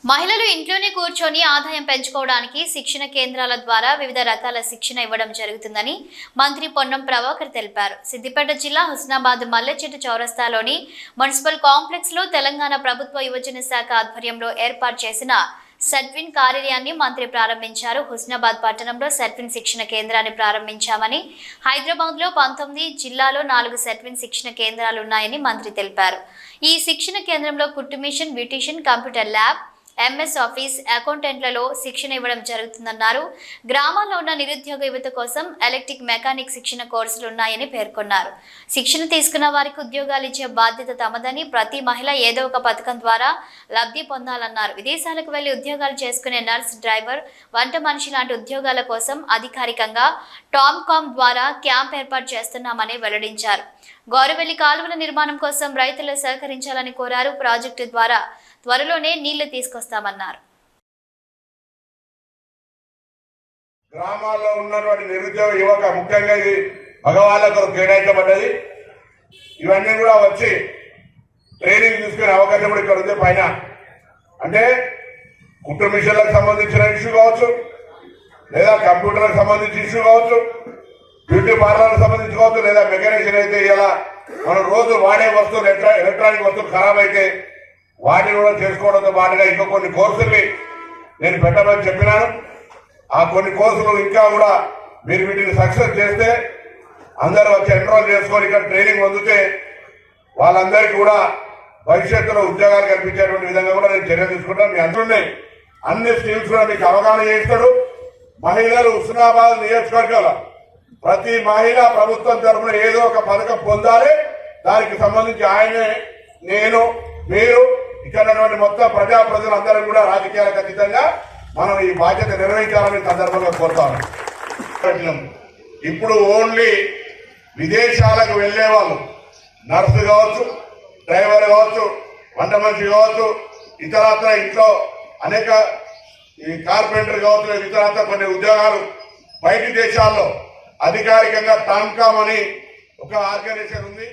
మహిళలు ఇంట్లోనే కూర్చొని ఆదాయం పెంచుకోవడానికి శిక్షణ కేంద్రాల ద్వారా వివిధ రకాల శిక్షణ ఇవ్వడం జరుగుతుందని మంత్రి పొన్నం ప్రభాకర్ తెలిపారు. సిద్దిపేట జిల్లా హుస్నాబాద్ మల్లెచెట్టు చౌరస్తాలోని మున్సిపల్ కాంప్లెక్స్ లో తెలంగాణ ప్రభుత్వ యువజన శాఖ ఆధ్వర్యంలో ఏర్పాటు చేసిన సెట్విన్ కార్యాలయాన్ని మంత్రి ప్రారంభించారు. హుస్నాబాద్ పట్టణంలో సెట్విన్ శిక్షణ కేంద్రాన్ని ప్రారంభించామని, హైదరాబాద్ లో 19, జిల్లాలో 4 సెట్విన్ శిక్షణ కేంద్రాలు ఉన్నాయని మంత్రి తెలిపారు. ఈ శిక్షణ కేంద్రంలో కుట్టు machine, beautician, computer lab, MS office, అకౌంటెంట్లలో శిక్షణ ఇవ్వడం జరుగుతుందన్నారు. గ్రామాల్లో ఉన్న నిరుద్యోగ యువత కోసం ఎలక్ట్రిక్ మెకానిక్ శిక్షణ కోర్సులు ఉన్నాయని పేర్కొన్నారు. శిక్షణ తీసుకున్న వారికి ఉద్యోగాలు ఇచ్చే బాధ్యత తమదని, ప్రతి మహిళ ఏదో ఒక పథకం ద్వారా లబ్ధి పొందాలన్నారు. విదేశాలకు వెళ్లి ఉద్యోగాలు చేసుకునే నర్స్, డ్రైవర్, వంట మనిషి లాంటి ఉద్యోగాల కోసం అధికారికంగా టామ్కామ్ ద్వారా క్యాంప్ ఏర్పాటు చేస్తున్నామని వెల్లడించారు. గౌరవెల్లి కాలువల నిర్మాణం కోసం రైతులు సహకరించాలని కోరారు. ప్రాజెక్టు ద్వారా త్వరలోనే నీళ్లు తీసుకొస్తామన్నారు. గ్రామాల్లో ఉన్నటువంటి నిరుద్యోగ యువక ముఖ్యంగా ఇది మగవాళ్ళకు కేటాయించబడ్డది. ఇవన్నీ కూడా వచ్చి ట్రైనింగ్ తీసుకునే అవకాశం కూడా ఇక్కడ ఉంది. పైన అంటే కుట్టు మిషన్లకు సంబంధించిన ఇష్యూ కావచ్చు, లేదా కంప్యూటర్లకు సంబంధించిన ఇష్యూ కావచ్చు, బ్యూటీ పార్లర్లకు సంబంధించి కావచ్చు, లేదా మెకానిక్షన్ అయితే ఇలా మనం రోజు వాడే వస్తువులు ఎలక్ట్రానిక్ వస్తువులు ఖరాబ్ అయితే వాటిని కూడా చేసుకోవడంతో పాటుగా ఇంకా కొన్ని కోర్సుల్ని నేను పెట్టమని చెప్పినాను. ఆ కొన్ని కోర్సులు ఇంకా కూడా మీరు వీటిని సక్సెస్ చేస్తే అందరూ వచ్చి ఎన్రోల్ చేసుకొని ఇక్కడ ట్రైనింగ్ పొందితే వాళ్ళందరికీ కూడా భవిష్యత్తులో ఉద్యోగాలు కల్పించేటువంటి విధంగా కూడా నేను చర్య తీసుకుంటాను. మీ అందరూ అన్ని స్కీమ్స్ కూడా మీకు అవగాహన చేస్తాడు. మహిళలు హుస్నాబాద్ నియోజకవర్గాల ప్రతి మహిళ ప్రభుత్వం తరఫున ఏదో ఒక పథకం పొందాలి. దానికి సంబంధించి ఆయనే, నేను, మీరు ఇక్కడ మొత్తం ప్రజలందరూ కూడా రాజకీయాలకు అతీతంగా మనం ఈ బాధ్యత నిర్వహించాలని సందర్భంగా కోరుతాను. ఇప్పుడు ఓన్లీ విదేశాలకు వెళ్లే వాళ్ళు నర్సు కావచ్చు, డ్రైవర్ కావచ్చు, వంట మనిషి కావచ్చు, ఇతరత్ర ఇంట్లో అనేక కార్పెంటర్ కావచ్చు, ఇతరత్ర కొన్ని ఉద్యోగాలు బయటి దేశాల్లో అధికారికంగా టామ్కామ్ అని ఒక ఆర్గనైజేషన్ ఉంది.